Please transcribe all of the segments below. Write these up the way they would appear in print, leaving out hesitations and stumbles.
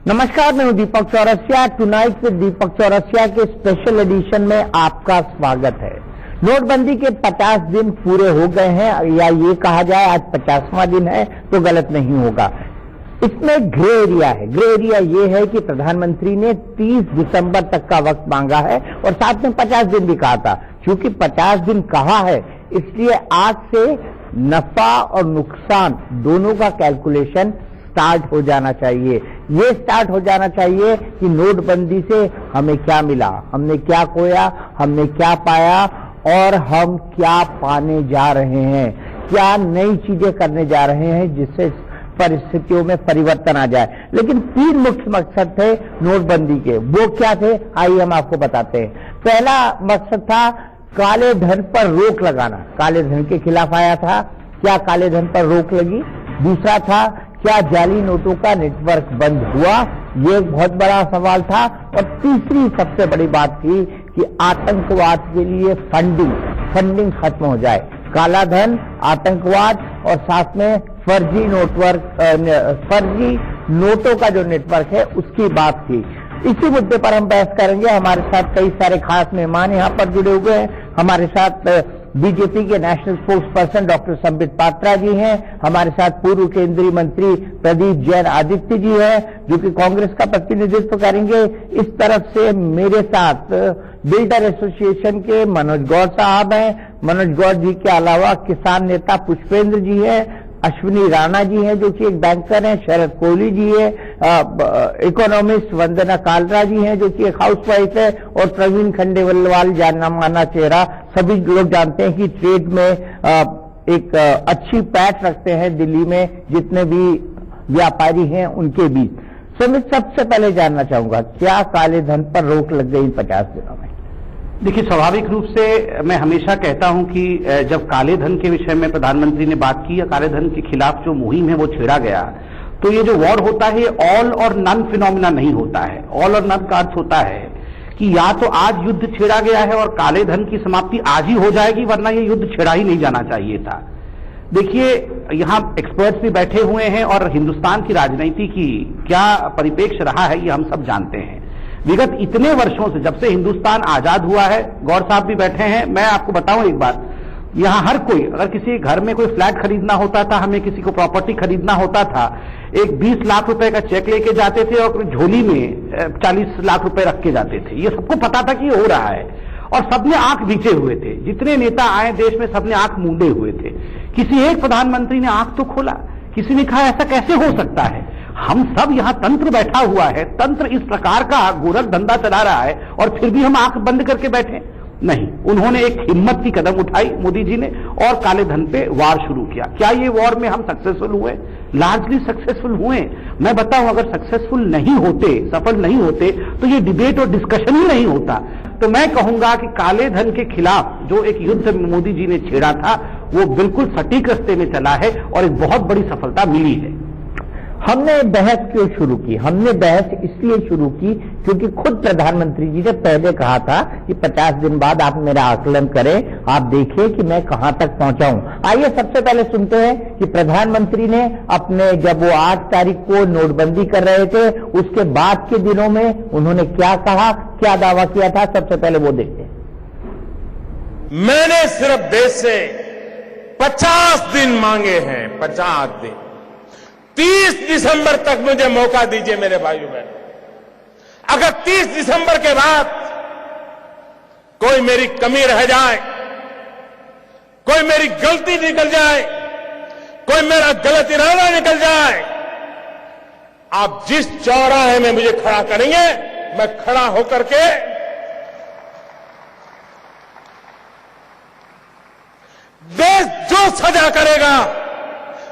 नमस्कार, मैं हूं दीपक चौरसिया। टुनाइट विद दीपक चौरसिया के स्पेशल एडिशन में आपका स्वागत है। नोटबंदी के 50 दिन पूरे हो गए हैं, या ये कहा जाए आज 50वां दिन है तो गलत नहीं होगा। इसमें ग्रे एरिया है। ग्रे एरिया ये है कि प्रधानमंत्री ने 30 दिसंबर तक का वक्त मांगा है और साथ में 50 दिन भी कहा था। क्योंकि 50 दिन कहा है, इसलिए आज से नफा और नुकसान दोनों का कैलकुलेशन स्टार्ट हो जाना चाहिए। ये स्टार्ट हो जाना चाहिए कि नोटबंदी से हमें क्या मिला, हमने क्या खोया, हमने क्या पाया और हम क्या पाने जा रहे हैं, क्या नई चीजें करने जा रहे हैं जिससे परिस्थितियों में परिवर्तन आ जाए। लेकिन 3 मुख्य मकसद थे नोटबंदी के। वो क्या थे, आइए हम आपको बताते हैं। पहला मकसद था काले धन पर रोक लगाना। काले धन के खिलाफ आया था, क्या काले धन पर रोक लगी। दूसरा था, क्या जाली नोटों का नेटवर्क बंद हुआ, ये एक बहुत बड़ा सवाल था। और तीसरी सबसे बड़ी बात थी कि आतंकवाद के लिए फंडिंग खत्म हो जाए। काला धन, आतंकवाद और साथ में फर्जी नोटों का जो नेटवर्क है उसकी बात थी। इसी मुद्दे पर हम बहस करेंगे। हमारे साथ कई सारे खास मेहमान यहाँ पर जुड़े हुए हैं। हमारे साथ बीजेपी के national spokesperson doctor Sambit Patra ji हैं। हमारे साथ पूर्व केंद्रीय मंत्री प्रदीप जैन आदित्य जी हैं, जो कि कांग्रेस का प्रतिनिधित्व करेंगे। इस तरफ से मेरे साथ बिल्डर एसोसिएशन के मनोज गौड़ साहब हैं। मनोज गौड़ जी के अलावा किसान नेता पुष्पेंद्र जी हैं, अश्विनी राणा जी हैं जो कि एक बैंकर हैं, शरद कोहली जी है, इकोनॉमिस्ट वंदना कालरा जी हैं जो कि एक हाउसवाइफ है, और प्रवीण खंडेलवाल जाना माना चेहरा। सभी लोग जानते हैं कि ट्रेड में एक अच्छी पैठ रखते हैं दिल्ली में जितने भी व्यापारी हैं उनके बीच। तो मैं सबसे पहले जानना चाहूंगा, क्या काले धन पर रोक लग गई इन 50 दिनों में? देखिए, स्वाभाविक रूप से मैं हमेशा कहता हूं कि जब काले धन के विषय में प्रधानमंत्री ने बात की या काले धन के खिलाफ जो मुहिम है वो छेड़ा गया, तो ये जो वॉर होता है ऑल और नन फिनोमिना नहीं होता है। ऑल और नन का अर्थ होता है कि या तो आज युद्ध छेड़ा गया है और काले धन की समाप्ति आज ही हो जाएगी, वरना ये युद्ध छेड़ा ही नहीं जाना चाहिए था। देखिए, यहां एक्सपर्ट्स भी बैठे हुए हैं और हिंदुस्तान की राजनीति की क्या परिप्रेक्ष्य रहा है ये हम सब जानते हैं। विगत इतने वर्षों से, जब से हिंदुस्तान आजाद हुआ है, गौर साहब भी बैठे हैं, मैं आपको बताऊं एक बात, यहां हर कोई, अगर किसी घर में कोई फ्लैट खरीदना होता था, हमें किसी को प्रॉपर्टी खरीदना होता था, एक 20 लाख रुपए का चेक लेके जाते थे और झोली में 40 लाख रुपए रख के जाते थे। ये सबको पता था कि ये हो रहा है और सबने आंख बीचे हुए थे। जितने नेता आए देश में सबने आंख मूंदे हुए थे। किसी एक प्रधानमंत्री ने आंख तो खोला, किसी ने कहा ऐसा कैसे हो सकता है। हम सब यहां तंत्र बैठा हुआ है, तंत्र इस प्रकार का गोरख धंधा चला रहा है और फिर भी हम आंख बंद करके बैठे नहीं। उन्होंने एक हिम्मत की कदम उठाई मोदी जी ने और काले धन पे वार शुरू किया। क्या ये वॉर में हम सक्सेसफुल हुए? लार्जली सक्सेसफुल हुए। मैं बताऊं, अगर सक्सेसफुल नहीं होते, सफल नहीं होते, तो ये डिबेट और डिस्कशन ही नहीं होता। तो मैं कहूंगा कि काले धन के खिलाफ जो एक युद्ध मोदी जी ने छेड़ा था वो बिल्कुल सटीक रास्ते में चला है और एक बहुत बड़ी सफलता मिली है। हमने बहस क्यों शुरू की? हमने बहस इसलिए शुरू की क्योंकि खुद प्रधानमंत्री जी ने पहले कहा था कि 50 दिन बाद आप मेरा आकलन करें, आप देखिए कि मैं कहां तक पहुंचा हूं। आइए सबसे पहले सुनते हैं कि प्रधानमंत्री ने अपने, जब वो 8 तारीख को नोटबंदी कर रहे थे, उसके बाद के दिनों में उन्होंने क्या कहा, क्या दावा किया था। सबसे पहले वो देखते हैं। मैंने सिर्फ देश से 50 दिन मांगे हैं, 50 दिन। 30 दिसंबर तक मुझे मौका दीजिए मेरे भाइयों बहनों। अगर 30 दिसंबर के बाद कोई मेरी कमी रह जाए, कोई मेरी गलती निकल जाए, कोई मेरा गलत इरादा निकल जाए, आप जिस चौराहे में मुझे खड़ा करेंगे, मैं खड़ा होकर के देश जो सजा करेगा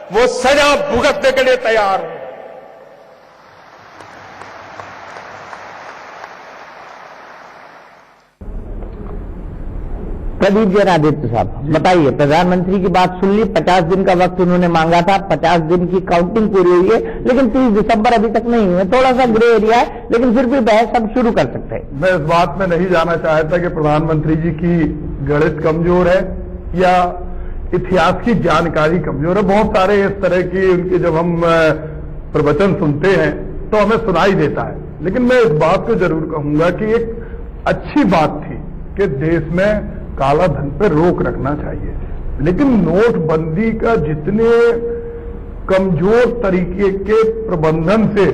वो सजा भुगतने के लिए तैयार हूं। प्रदीप जैन आदित्य साहब, बताइए, प्रधानमंत्री की बात सुन ली, 50 दिन का वक्त उन्होंने मांगा था, 50 दिन की काउंटिंग पूरी हुई है, लेकिन 30 दिसंबर अभी तक नहीं हुए। थोड़ा सा ग्रे एरिया है, लेकिन फिर भी बहस हम शुरू कर सकते हैं। मैं इस बात में नहीं जाना चाहता कि प्रधानमंत्री जी की गणित कमजोर है या इतिहास की जानकारी कमजोर है। बहुत सारे इस तरह की उनके जब हम प्रवचन सुनते हैं तो हमें सुनाई देता है। लेकिन मैं इस बात को जरूर कहूंगा कि एक अच्छी बात थी कि देश में काला धन पर रोक रखना चाहिए, लेकिन नोटबंदी का जितने कमजोर तरीके के प्रबंधन से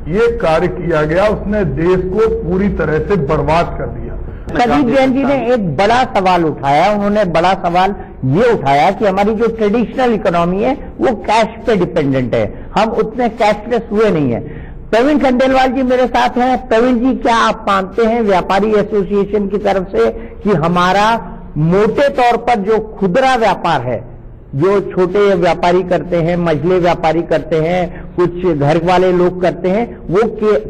ये कार्य किया गया, उसने देश को पूरी तरह से बर्बाद कर दिया। प्रदीप जैन जी ने एक बड़ा सवाल उठाया। उन्होंने बड़ा सवाल ये उठाया कि हमारी जो ट्रेडिशनल इकोनॉमी है वो कैश पे डिपेंडेंट है, हम उतने कैशलेस हुए नहीं है। प्रवीण खंडेलवाल जी मेरे साथ हैं। प्रवीण जी, क्या आप मानते हैं व्यापारी एसोसिएशन की तरफ से कि हमारा मोटे तौर पर जो खुदरा व्यापार है, जो छोटे व्यापारी करते हैं, मझले व्यापारी करते हैं, कुछ घर वाले लोग करते हैं, वो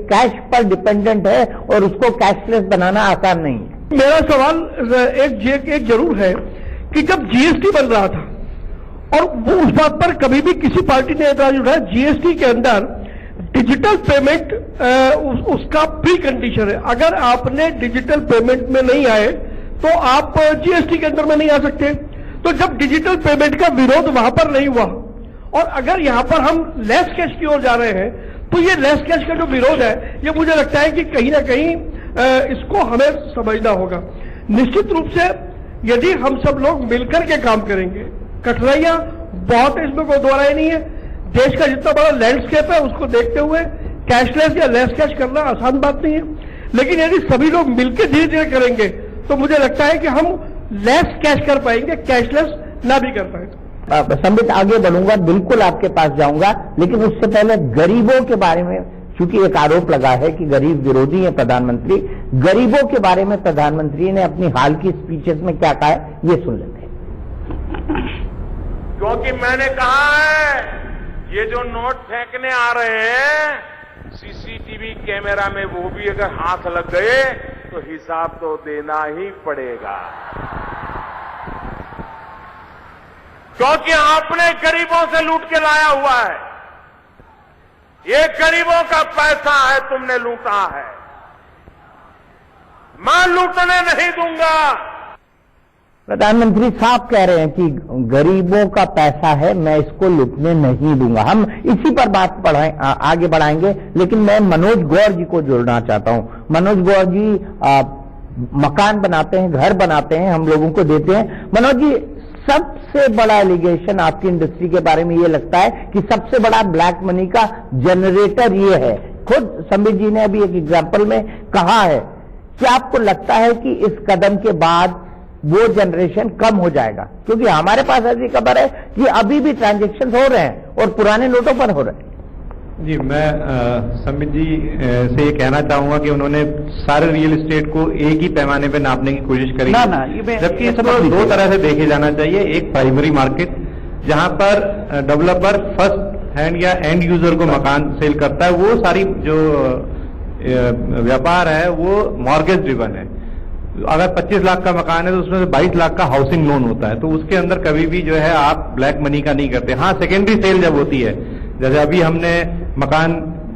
कैश पर डिपेंडेंट है और उसको कैशलेस बनाना आसान नहीं है? मेरा सवाल एक जरूर है कि जब जीएसटी बन रहा था और वो उस बात पर कभी भी किसी पार्टी ने ऐतराज उठाया, जीएसटी के अंदर डिजिटल पेमेंट उसका प्री कंडीशन है। अगर आपने डिजिटल पेमेंट में नहीं आए तो आप जीएसटी के अंदर में नहीं आ सकते। तो जब डिजिटल पेमेंट का विरोध वहां पर नहीं हुआ और अगर यहां पर हम लेस कैश की ओर जा रहे हैं, तो ये लेस कैश का जो विरोध है, ये मुझे लगता है कि कहीं ना कहीं इसको हमें समझना होगा। निश्चित रूप से यदि हम सब लोग मिलकर के काम करेंगे, कठिनाइयां बहुत है, इसमें कोई दो राय नहीं है। देश का जितना बड़ा लैंडस्केप है उसको देखते हुए कैशलेस या लेस कैश करना आसान बात नहीं है, लेकिन यदि सभी लोग मिलकर धीरे धीरे करेंगे तो मुझे लगता है कि हम लेस कैश कर पाएंगे, कैशलेस ना भी कर पाएंगे। संबित, आगे बढ़ूंगा, बिल्कुल आपके पास जाऊंगा, लेकिन उससे पहले गरीबों के बारे में, चूंकि एक आरोप लगा है कि गरीब विरोधी है प्रधानमंत्री, गरीबों के बारे में प्रधानमंत्री ने अपनी हाल की स्पीचेस में क्या कहा है, ये सुन लेते हैं। क्योंकि मैंने कहा है ये जो नोट फेंकने आ रहे हैं, सीसीटीवी कैमरा में वो भी अगर हाथ लग गए तो हिसाब तो देना ही पड़ेगा, क्योंकि आपने गरीबों से लूट के लाया हुआ है। ये गरीबों का पैसा है, तुमने लूटा है। मैं लूटने नहीं दूंगा। प्रधानमंत्री साहब कह रहे हैं कि गरीबों का पैसा है, मैं इसको लूटने नहीं दूंगा। हम इसी पर बात आगे बढ़ाएंगे, लेकिन मैं मनोज गौर जी को जोड़ना चाहता हूं। मनोज गौर जी मकान बनाते हैं, घर बनाते हैं, हम लोगों को देते हैं। मनोज जी, सबसे बड़ा एलिगेशन आपकी इंडस्ट्री के बारे में ये लगता है कि सबसे बड़ा ब्लैक मनी का जनरेटर ये है। खुद संबित जी ने अभी एक एग्जाम्पल में कहा है कि आपको लगता है कि इस कदम के बाद वो जनरेशन कम हो जाएगा, क्योंकि हमारे पास ऐसी खबर है कि अभी भी ट्रांजैक्शन हो रहे हैं और पुराने नोटों पर हो रहे हैं। जी, मैं संबित जी से ये कहना चाहूंगा कि उन्होंने सारे रियल एस्टेट को एक ही पैमाने पे नापने की कोशिश करी, जबकि इसको दो तरह से देखे जाना चाहिए। एक प्राइमरी मार्केट, जहां पर डेवलपर फर्स्ट हैंड या एंड यूजर को मकान सेल करता है, वो सारी जो व्यापार है वो मॉर्गेज ड्रिवन है। अगर 25 लाख का मकान है तो उसमें से 22 लाख का हाउसिंग लोन होता है, तो उसके अंदर कभी भी जो है आप ब्लैक मनी का नहीं करते। हाँ, सेकेंडरी सेल जब होती है, जैसे अभी हमने मकान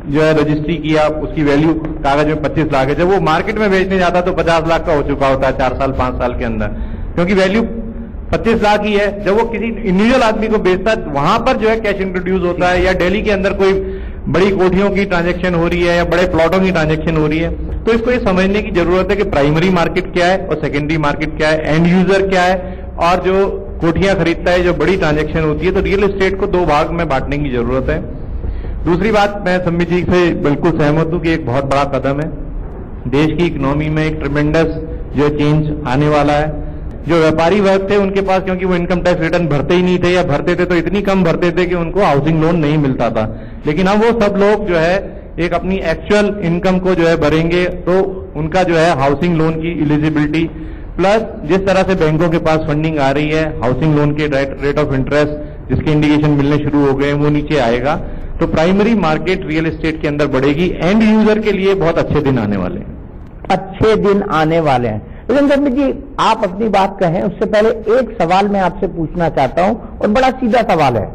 जो है रजिस्ट्री किया, उसकी वैल्यू कागज में 25 लाख है, जब वो मार्केट में बेचने जाता है तो 50 लाख का हो चुका होता है 4 साल 5 साल के अंदर, क्योंकि वैल्यू 25 लाख ही है। जब वो किसी इंडिविजुअल आदमी को बेचता है, वहां पर जो है कैश इंट्रोड्यूस होता है, या दिल्ली के अंदर कोई बड़ी कोठियों की ट्रांजैक्शन हो रही है या बड़े प्लॉटों की ट्रांजैक्शन हो रही है। तो इसको ये समझने की जरूरत है कि प्राइमरी मार्केट क्या है और सेकेंडरी मार्केट क्या है, एंड यूजर क्या है, और जो कोठियां खरीदता है, जो बड़ी ट्रांजैक्शन होती है। तो रियल एस्टेट को 2 भाग में बांटने की जरूरत है। दूसरी बात, मैं संबित जी से बिल्कुल सहमत हूं कि एक बहुत बड़ा कदम है, देश की इकोनॉमी में एक ट्रिमेंडस जो चेंज आने वाला है। जो व्यापारी वर्ग थे उनके पास, क्योंकि वो इनकम टैक्स रिटर्न भरते ही नहीं थे, या भरते थे तो इतनी कम भरते थे कि उनको हाउसिंग लोन नहीं मिलता था। लेकिन अब वो सब लोग जो है एक अपनी एक्चुअल इनकम को जो है भरेंगे, तो उनका जो है हाउसिंग लोन की एलिजिबिलिटी, प्लस जिस तरह से बैंकों के पास फंडिंग आ रही है, हाउसिंग लोन के रेट ऑफ इंटरेस्ट जिसके इंडिकेशन मिलने शुरू हो गए, वो नीचे आएगा। तो प्राइमरी मार्केट रियल एस्टेट के अंदर बढ़ेगी। एंड यूजर के लिए बहुत अच्छे दिन आने वाले हैं। अच्छे दिन आने वाले हैं। लेकिन संबित जी, आप अपनी बात कहें उससे पहले एक सवाल मैं आपसे पूछना चाहता हूं, और बड़ा सीधा सवाल है।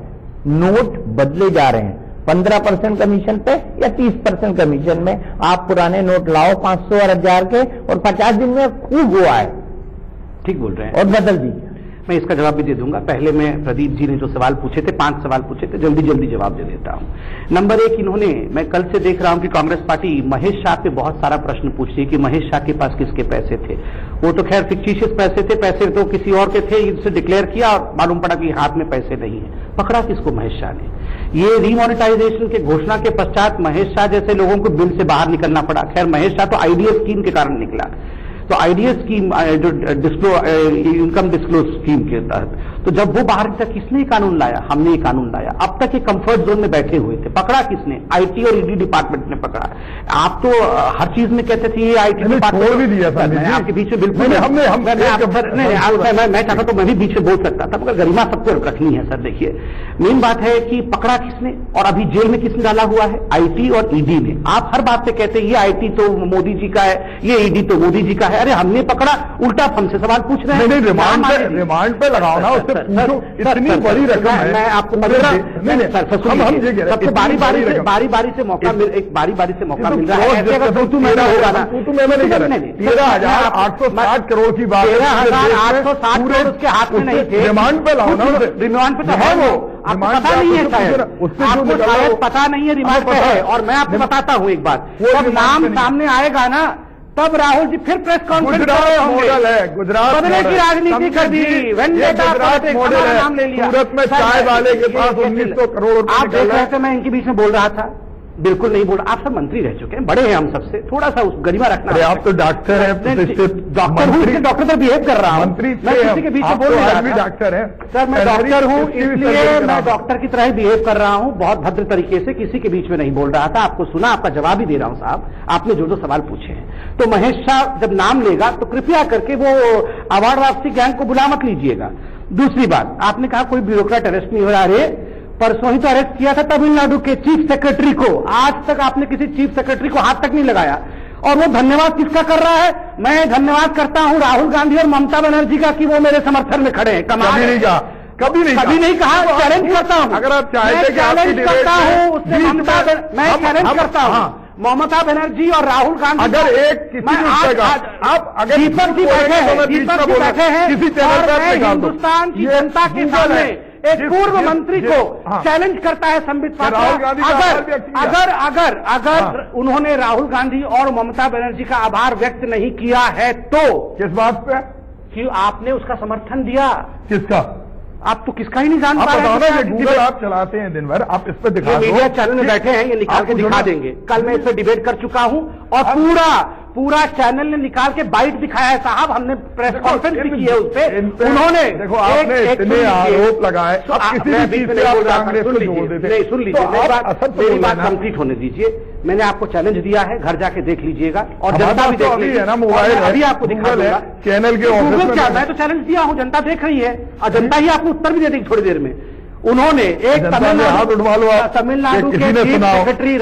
नोट बदले जा रहे हैं, 15% कमीशन पे या 30% कमीशन में आप पुराने नोट लाओ 500 और 1000 के, और 50 दिन में खूब हुआ है। ठीक बोल रहे हैं। और बदल दीजिए। मैं इसका जवाब भी दे दूंगा। पहले मैं प्रदीप जी ने जो सवाल पूछे थे, 5 सवाल पूछे थे, जल्दी जल्दी जवाब दे देता हूं। नंबर 1, इन्होंने, मैं कल से देख रहा हूं कि कांग्रेस पार्टी महेश शाह पे बहुत सारा प्रश्न पूछती है कि महेश शाह के पास किसके पैसे थे। वो तो खैर फिक्टिशियस पैसे थे, पैसे तो किसी और के थे, इनसे डिक्लेयर किया और मालूम पड़ा कि हाथ में पैसे नहीं है। पकड़ा किसको? महेश शाह ने। ये रीमोनेटाइजेशन के घोषणा के पश्चात महेश शाह जैसे लोगों को बिल से बाहर निकलना पड़ा। खैर महेश शाह तो आईडीएस स्कीम के कारण निकला, तो आईडीएस स्कीम जो इनकम डिस्क्लोज स्कीम के तहत, तो जब वो बाहर तक किसने कानून लाया? हमने ये कानून लाया। अब तक ये कंफर्ट जोन में बैठे हुए थे, पकड़ा किसने? आईटी और ईडी डिपार्टमेंट ने पकड़ा। आप तो हर चीज में कहते थे ये आईटी डिपार्टमेंट भी दिया था। मैं आपके बीच में बिल्कुल मैं चाहता तो मैं भी बीच में बोल सकता था, मगर गरिमा सबको रखनी है। सर देखिए, मेन बात है कि पकड़ा किसने और अभी जेल में किसने डाला हुआ है? आईटी और ईडी ने। आप हर बात पे कहते हैं ये आईटी तो मोदी जी का है, ये ईडी तो मोदी जी का है। अरे हमने पकड़ा, उल्टा हमसे सवाल पूछ रहे हैं। नहीं, रिमांड पे लगाओ ना, उससे पूछो। इतनी बड़ी रकम है। मैं आपको सबको बारी बारी से मौका मिल रहा है। ऐसे अगर तू मेरा होगा ना, 13,860 करोड़ की बात, 13,860 करोड़ उसके हाथ में नहीं थे। रिमांड पे लाओ ना, रिमांड पे तो है वो, आपको पता नहीं है शायद, आपको शायद पता नहीं है रिमांड पे है। और मैं आपको बताता हूं एक बात, जब नाम सामने आएगा ना, तब राहुल जी फिर प्रेस कॉन्फ्रेंस कर रहे होंगे। मॉडल है गुजरात, बदले की राजनीति कर दी, गुजरात मॉडल है। नाम ले लिया। सूरत में चाय वाले के पास 1900 करोड़ रुपए। आप देख रहे थे मैं इनके बीच में बोल रहा था, बिल्कुल नहीं बोल रहा। आप सब मंत्री रह चुके हैं, बड़े हैं हम सबसे, थोड़ा सा उस गरिमा रखना। अरे आप तो डॉक्टर हैं, डॉक्टर हूँ, डॉक्टर पर बिहेव कर रहा हूँ। मंत्री मैं किसी के बीच में बोल रहा था। डॉक्टर है सर, मैं डॉक्टर हूँ, इसलिए मैं डॉक्टर की तरह बिहेव कर रहा हूँ, बहुत भद्र तरीके से, किसी के बीच में नहीं बोल रहा था। आपको सुना, आपका जवाब भी दे रहा हूँ साहब, आपने जो सवाल पूछे हैं। तो महेश शाह जब नाम लेगा तो कृपया करके वो अवार्ड वापसी गैंग को बुला मत लीजिएगा। दूसरी बात, आपने कहा कोई ब्यूरोक्रेट अरेस्ट नहीं हो रहा। अरे परसों ही तो अरेस्ट किया था तमिलनाडु के चीफ सेक्रेटरी को, आज तक आपने किसी चीफ सेक्रेटरी को हाथ तक नहीं लगाया। और वो धन्यवाद किसका कर रहा है? मैं धन्यवाद करता हूं राहुल गांधी और ममता बनर्जी का कि वो मेरे समर्थन में खड़े हैं। कभी नहीं कहा, कभी नहीं कहा। चैलेंज करता हूं, अगर आप चाहते चैलेंज करता हूं उससे, मैं चैलेंज करता हूं ममता बनर्जी और राहुल गांधी। अगर एक किसी आप अगर दीपक जी बैठे हैं किसी चैनल पर हिंदुस्तान की जनता के सामने एक पूर्व मंत्री को चैलेंज करता है संबित पात्रा। अगर उन्होंने राहुल गांधी और ममता बनर्जी का आभार व्यक्त नहीं किया है तो किस बात पे? कि आपने उसका समर्थन दिया। किसका? आप तो किसका ही नहीं जान पा रहे हैं। गूगल आप चलाते हैं दिन भर, आप इस पर दिखा दो। मीडिया चैनल में बैठे हैं, ये निकाल के दिखा देंगे। कल मैं इस पर डिबेट कर चुका हूं और पूरा चैनल ने निकाल के बाइट दिखाया है साहब। हमने प्रेस कॉन्फ्रेंस भी की है उस पर। उन्होंने देखो आपने इतने आरोप लगाए, सुन लीजिए, मेरी बात कंप्लीट होने दीजिए। मैंने आपको चैलेंज दिया है, घर जाके देख लीजिएगा और जनता भी देख लीजिए ना। मोबाइल अभी आपको दिखा दूंगा चैनल के गूगल क्या है, तो चैलेंज दिया हूं, जनता देख रही है और जनता ही आपको उत्तर भी दे देगी थोड़ी देर में। उन्होंने एक तमिलनाडु के चीफ सेक्रेटरी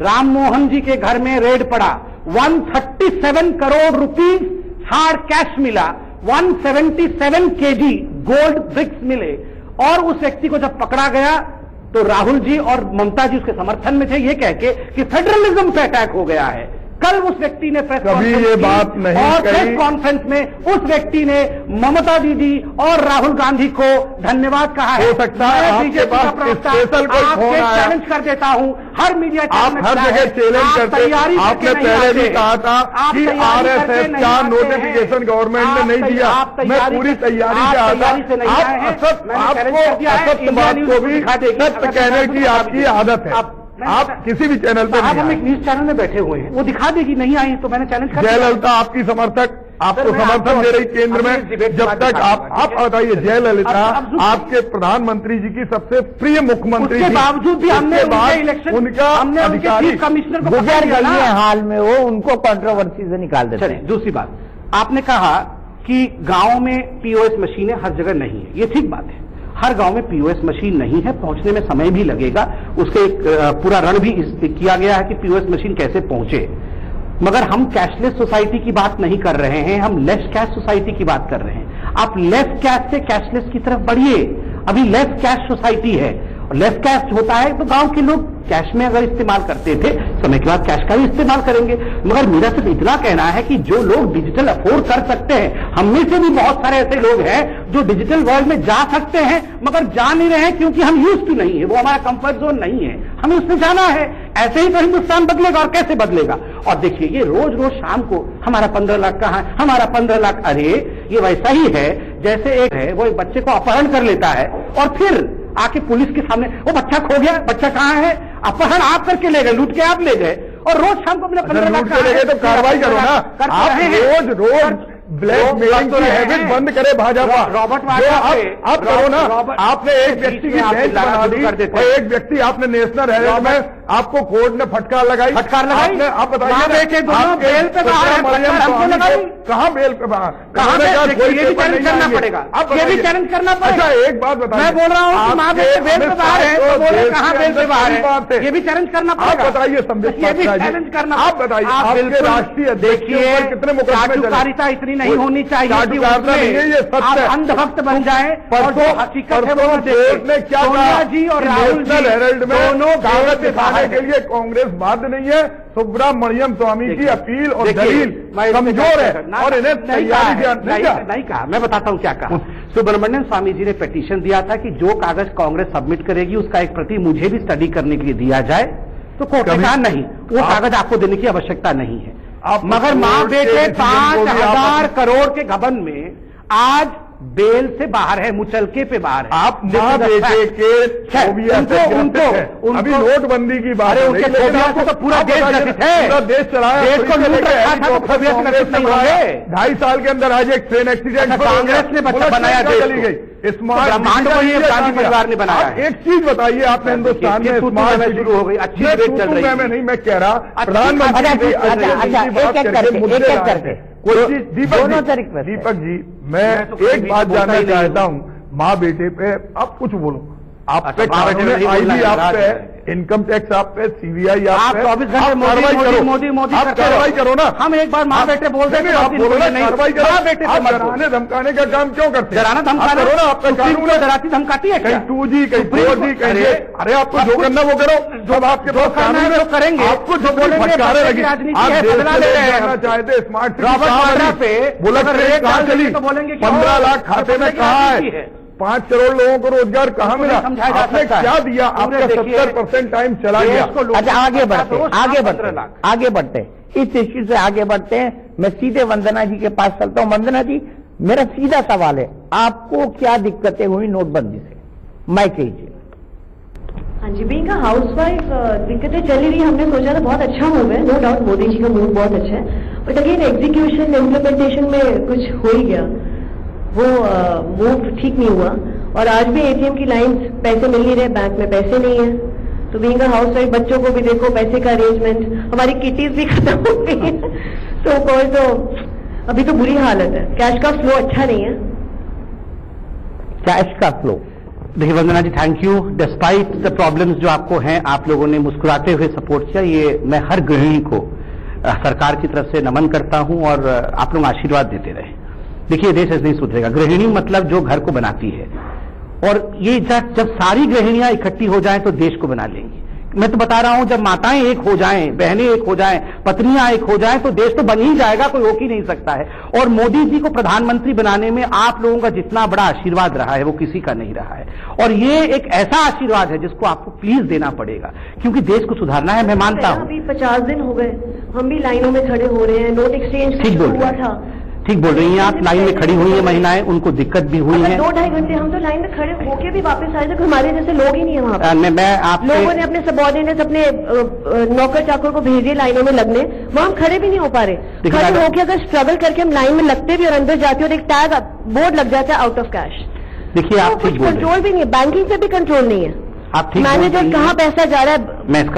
राम मोहन जी के घर में रेड पड़ा, 137 करोड़ रुपीस हार्ड कैश मिला, 177 केजी गोल्ड ब्रिक्स मिले। और उस व्यक्ति को जब पकड़ा गया तो राहुल जी और ममता जी उसके समर्थन में थे, ये कह के कि फेडरलिज्म पे अटैक हो गया है। कल उस व्यक्ति ने प्रेस कॉन्फ्रेंस ये बात नहीं और प्रेस कॉन्फ्रेंस में उस व्यक्ति ने ममता दीदी और राहुल गांधी को धन्यवाद कहा है। हो सकता है आपके पास स्पेशल कोई फोन आया, चैलेंज कर देता हूं हर मीडिया, आप हर जगह चैलेंज करते हैं। आपने पहले भी कहा था कि आरएसएस का नोटिफिकेशन गवर्नमेंट ने नहीं दिया, मैं पूरी तैयारी से आता। असत्य बात को भी सत्य कहने की आपकी आदत है। आप किसी भी चैनल पे हम एक न्यूज चैनल में बैठे हुए हैं, वो दिखा देगी नहीं आई तो मैंने चैलेंज कर दिया। जयललिता आपकी समर्थक, आपको समर्थन दे रही केंद्र में। जब तक आप बताइए, जयललिता आपके प्रधानमंत्री जी की सबसे प्रिय मुख्यमंत्री, के बावजूद भी हमने इलेक्शन उनका अधिकारी कमिश्नर को गुजर गई है हाल में, वो उनको कंट्रोवर्सी से निकाल देते हैं। दूसरी बात, आपने कहा कि गांव में पीओएस मशीनें हर जगह नहीं है, ये ठीक बात है। हर गांव में पीओएस मशीन नहीं है, पहुंचने में समय भी लगेगा। उसके एक पूरा रण भी किया गया है कि पीओएस मशीन कैसे पहुंचे। मगर हम कैशलेस सोसाइटी की बात नहीं कर रहे हैं, हम लेस कैश सोसाइटी की बात कर रहे हैं। आप लेस कैश से कैशलेस की तरफ बढ़िए। अभी लेस कैश सोसाइटी है, लेस कैश होता है तो गांव के लोग कैश में अगर इस्तेमाल करते थे, समय के बाद कैश का भी इस्तेमाल करेंगे। मगर मेरा सिर्फ इतना कहना है कि जो लोग डिजिटल अफोर्ड कर सकते हैं, हम में से भी बहुत सारे ऐसे लोग हैं जो डिजिटल वर्ल्ड में जा सकते हैं मगर जा नहीं रहे हैं क्योंकि हम यूज्ड टू नहीं है, वो हमारा कंफर्ट जोन नहीं है, हमें उसमें जाना है। ऐसे ही तो हिंदुस्तान बदलेगा, और कैसे बदलेगा? और देखिए ये रोज रोज शाम को हमारा 15 लाख कहां है, हमारा 15 लाख, अरे ये वैसा ही है जैसे एक है वो एक बच्चे को अपहरण कर लेता है और फिर आके पुलिस के सामने वो बच्चा खो गया, बच्चा कहां है, अपहरण आप करके ले गए, लूट के आप ले गए, और रोज शाम को अपने 15 लाख लूट के ले गए तो कार्रवाई करो ना। आप रोज ब्लैक मेलिंग की हैबिट बंद करे भाजपा। रॉबर्ट आप करो ना। आपने एक व्यक्ति की बेंच बना दी और एक व्यक्ति आपने नेशनल हेराल्ड में आपको कोर्ट ने फटकार लगाई। आप बताइए कहाँ बेल पे बाहर, ये भी चैलेंज करना पड़ेगा, ये भी चैलेंज करना पड़ेगा। एक बात बताइए, मैं बोल रहा हूँ माँ बेटे बेल पे बाहर है तो बोले कहाँ बेल पे बाहर है, ये भी चैलेंज करना पड़ेगा। आप बताइए संबित पात्रा जी, आप बताइए आपके राष्ट्रीय अध्यक्ष कितने मुकदमे इतनी नहीं होनी चाहिए, आप अंधभक्त बन जाए और जो हकीकत है वो कोर्ट ने क्या कहा जी और राहुल नेशनल हेराल्ड में दोनों कागज दिखाने के लिए कांग्रेस बाध्य नहीं है। सुब्रमण्यम स्वामी की अपील और दलील कमजोर है और इन्हें तैयारी नहीं कहा। मैं बताता हूं क्या कहा। सुब्रमण्यम स्वामी जी ने पिटीशन दिया था कि जो कागज कांग्रेस सबमिट करेगी उसका एक प्रति मुझे भी स्टडी करने के लिए दिया जाए, तो कोर्ट ने कहा नहीं, वो कागज आपको देने की आवश्यकता नहीं है। मगर मां बेटे 5,000 करोड़ के गबन में आज बेल से बाहर है, मुचलके पे बाहर है। आप मां बेटे के उनको अभी नोटबंदी की बात है, उनके फोबिया को तो पूरा देश ग्रसित है, पूरा देश चलाया, देश को लूट रखा था तो फोबिया से ग्रसित नहीं होंगे। 2.5 साल के अंदर आज एक ट्रेन एक्सीडेंट कांग्रेस ने बनाया, चली गई स्मार्ट ब्रह्मांड को ही गांधी परिवार ने बनाया। एक चीज बताइए, आपने हिंदुस्तान में स्मार्ट शुरू हो गई, अच्छी रेट चल रही है। मैं नहीं, मैं कह रहा प्रधानमंत्री कोई चीज। दीपक जी, मैं एक बात जानना चाहता हूं, माँ बेटे पे अब कुछ बोलो, आप पे आईबी आप पे, इनकम टैक्स आप पे, सीबीआई आप पे, 24 घंटे मोदी आप कार्रवाई करो ना। हम एक बार माँ बेटे बोल देंगे, आप बोलो ना कार्रवाई करो। माँ बेटे आप डराने धमकाने का काम क्यों करते हैं? डराना धमकाना करो ना, आपका कानून है, डराती धमकाती है, कहीं 2G कहीं 4G कहीं, अरे आपको जो करना वो करो, जब आपके पास कानून है करेंगे, आपको जो फटकारे लगी। आप बदला ले रहे चाहते स्मार्ट रॉबर्ट पे बोला कहाँ चली, 15 लाख खाते में कहाँ है, 5 करोड़ लोगों को रोजगार कहाँ मिला, आपने क्या दिया? आपका 70% टाइम चला गया। अच्छा, आगे बढ़ते इस इश्यू से आगे बढ़ते हैं। मैं सीधे वंदना जी के पास चलता हूं। वंदना जी, मेरा सीधा सवाल है, आपको क्या दिक्कतें हुई नोटबंदी से? मैं कीजिए। हाँ जी, बीइंग अ हाउसवाइफ दिक्कतें चली रही, हमने सोचा था बहुत अच्छा मूव है, नो डाउट मोदी जी का मूव बहुत अच्छा है, बट अगेन एग्जीक्यूशन इम्प्लीमेंटेशन में कुछ हो ही गया, वो मूव ठीक नहीं हुआ। और आज भी एटीएम की लाइन, पैसे मिल नहीं रहे, बैंक में पैसे नहीं है, तो बीइंग अ हाउसवाइफ बच्चों को भी देखो, पैसे का अरेंजमेंट, हमारी किटीज भी खत्म हो गई है, तो कोई तो अभी तो बुरी हालत है, कैश का फ्लो अच्छा नहीं है। कैश का फ्लो, देखिए Vandana ji, thank you. Despite the problems जो आपको हैं, आप लोगों ने मुस्कुराते हुए सपोर्ट किया, ये मैं हर गृहिणी को सरकार की तरफ से नमन करता हूं और आप लोग आशीर्वाद देते रहे। देखिए देश ऐसे नहीं सुधरेगा। गृहिणी मतलब जो घर को बनाती है, और ये जब सारी गृहिणियां इकट्ठी हो जाएं तो देश को बना लेंगी। मैं तो बता रहा हूं, जब माताएं एक हो जाएं, बहनें एक हो जाएं, पत्नियां एक हो जाएं, तो देश तो बन ही जाएगा, कोई रोक ही नहीं सकता है। और मोदी जी को प्रधानमंत्री बनाने में आप लोगों का जितना बड़ा आशीर्वाद रहा है वो किसी का नहीं रहा है, और ये एक ऐसा आशीर्वाद है जिसको आपको प्लीज देना पड़ेगा, क्योंकि देश को सुधारना है। मैं मानता हूं अभी 50 दिन हो गए, हम भी लाइनों में खड़े हो रहे हैं, नोट एक्सचेंज हुआ था। ठीक बोल रही हैं आप, लाइन में खड़ी हुई हैं महिलाएं, उनको दिक्कत भी हुई है। 2-2.5 घंटे हम तो लाइन में खड़े होके भी वापस आए थे, हमारे जैसे लोग ही नहीं है वहाँ पे। मैं आप लोगों ने अपने सबॉर्डिनेट्स, अपने नौकर चाकर को भेज दिए लाइनों में लगने, वहाँ हम खड़े भी नहीं हो पा रहे। खड़े होके अगर स्ट्रगल करके हम लाइन में लगते भी और अंदर जाते और एक टैग बोर्ड लग जाता है आउट ऑफ कैश, देखिए आप कुछ कंट्रोल भी नहीं है, बैंकिंग पे भी कंट्रोल नहीं है। आप ठीक मैनेजर कहाँ पैसा जा रहा है,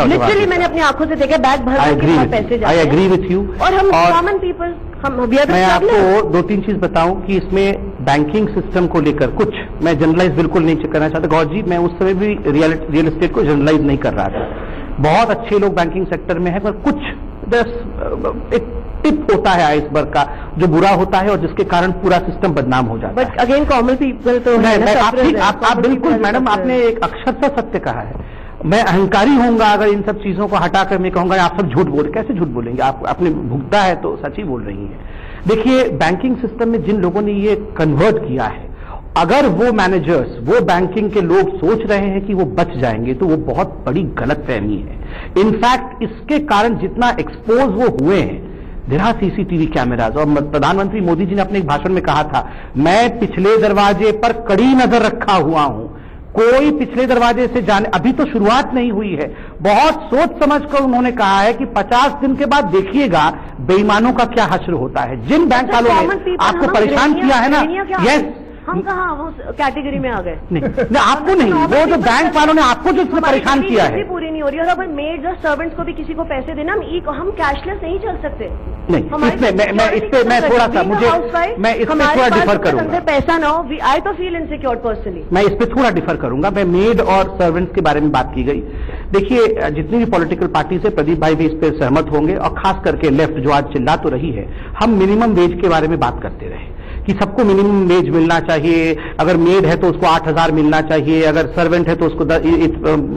लिटरली मैंने अपनी आंखों से देखा, बैग भर के पैसे जा रहे हैं। I agree with you. और हम कॉमन पीपल, मैं आपको 2-3 चीज बताऊं कि इसमें बैंकिंग सिस्टम को लेकर कुछ, मैं जनरलाइज बिल्कुल नहीं करना चाहता गौर जी, मैं उस समय भी रियल एस्टेट को जनरलाइज नहीं कर रहा था। बहुत अच्छे लोग बैंकिंग सेक्टर में है, पर कुछ एक टिप होता है आइसबर्ग का, जो बुरा होता है और जिसके कारण पूरा सिस्टम बदनाम हो जाता है। बट अगेन कॉमन पीपल तो आप बिल्कुल मैडम, आपने एक अक्षरशः सत्य कहा है। मैं अहंकारी होऊंगा अगर इन सब चीजों को हटाकर मैं कहूंगा आप सब झूठ बोल, कैसे झूठ बोलेंगे? आप आपने भुगता है तो सच ही बोल रही हैं। देखिए, बैंकिंग सिस्टम में जिन लोगों ने ये कन्वर्ट किया है, अगर वो मैनेजर्स, वो बैंकिंग के लोग सोच रहे हैं कि वो बच जाएंगे, तो वो बहुत बड़ी गलतफहमी है। इनफैक्ट इसके कारण जितना एक्सपोज वो हुए हैं, देयर आर सीसीटीवी कैमराज, और प्रधानमंत्री मोदी जी ने अपने एक भाषण में कहा था, मैं पिछले दरवाजे पर कड़ी नजर रखा हुआ हूं, कोई पिछले दरवाजे से जाने, अभी तो शुरुआत नहीं हुई है। बहुत सोच समझकर उन्होंने कहा है कि 50 दिन के बाद देखिएगा बेईमानों का क्या हश्र होता है। जिन बैंक वालों ने आपको परेशान किया है ना, यस, हम कहाँ वो कैटेगरी में आ गए? नहीं, आपको नहीं, वो जो बैंक वालों ने आपको जो इसमें परेशान किया है, पूरी नहीं हो रही। और अब मेड्स और सर्वेंट्स को भी किसी को पैसे देना, हम कैशलेस नहीं चल सकते। नहीं, इसमें मैं इस पे मैं थोड़ा सा मैं इस पे थोड़ा डिफर करूंगा। पैसा ना हो, आई तो फील इनसिक्योर पर्सनली। मैं इस पे थोड़ा डिफर करूंगा। मैं मेड और सर्वेंट्स के बारे में बात की गई। देखिए, जितनी भी पॉलिटिकल पार्टी से प्रदीप भाई भी इस पे सहमत होंगे, और खास करके लेफ्ट जो आज चिल्ला तो रही है, हम मिनिमम वेज के बारे में बात करते रहे कि सबको मिनिमम वेज मिलना चाहिए। अगर मेड है तो उसको 8,000 मिलना चाहिए, अगर सर्वेंट है तो उसको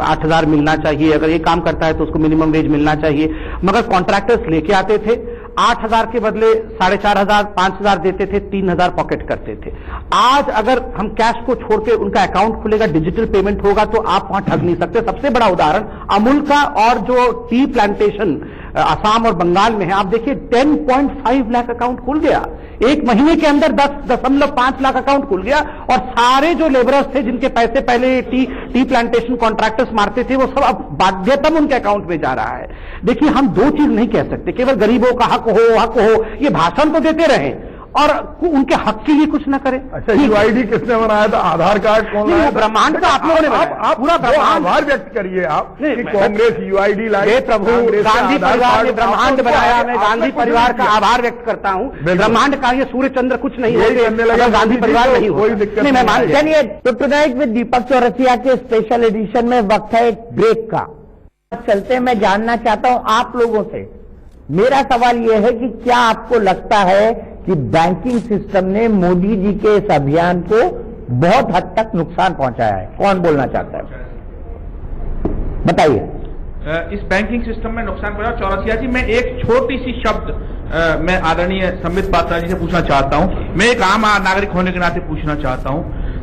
8,000 मिलना चाहिए, अगर ये काम करता है तो उसको मिनिमम वेज मिलना चाहिए। मगर कॉन्ट्रैक्टर्स लेके आते थे 8,000 के बदले 4,500, 5,000 देते थे, 3,000 पॉकेट करते थे। आज अगर हम कैश को छोड़ के उनका अकाउंट खुलेगा, डिजिटल पेमेंट होगा, तो आप वहां ठग नहीं सकते। सबसे बड़ा उदाहरण अमूल का और जो टी प्लांटेशन असम और बंगाल में है, आप देखिए 10.5 लाख अकाउंट खुल गया एक महीने के अंदर, 10.5 लाख अकाउंट खुल गया। और सारे जो लेबरर्स थे जिनके पैसे पहले टी प्लांटेशन कॉन्ट्रैक्टर्स मारते थे, वो सब अब बाध्यतम उनके अकाउंट में जा रहा है। देखिए, हम दो चीज नहीं कह सकते, केवल गरीबों का हक हो, ये भाषण तो देते रहे और उनके हक के लिए कुछ न करें। अच्छा, यूआईडी किसने बनाया था? आधार कार्ड कौन लाया? ब्रह्मांड का आप लोगों ने आप पूरा आभार व्यक्त करिए आप कि कांग्रेस यूआईडी लाई। प्रभु, गांधी परिवार ने ब्रह्मांड बनाया, मैं गांधी परिवार का आभार व्यक्त करता हूँ। ब्रह्मांड का ये सूर्य चंद्र कुछ नहीं होते, गांधी परिवार नहीं कोई दिक्कत नहीं। मैं मान चलिए, तो टुनाइट विद दीपक चौरसिया के स्पेशल एडिशन में वक्त है एक ब्रेक का। चलते मैं जानना चाहता हूं आप लोगों से, मेरा सवाल यह है कि क्या आपको लगता है कि बैंकिंग सिस्टम ने मोदी जी के इस अभियान को बहुत हद तक नुकसान पहुंचाया है? कौन बोलना चाहता है, बताइए। इस बैंकिंग सिस्टम में नुकसान पहुंचा? चौरसिया जी, मैं एक छोटी सी शब्द मैं आदरणीय संबित पात्रा जी से पूछना चाहता हूं। मैं एक आम नागरिक होने के नाते पूछना चाहता हूं।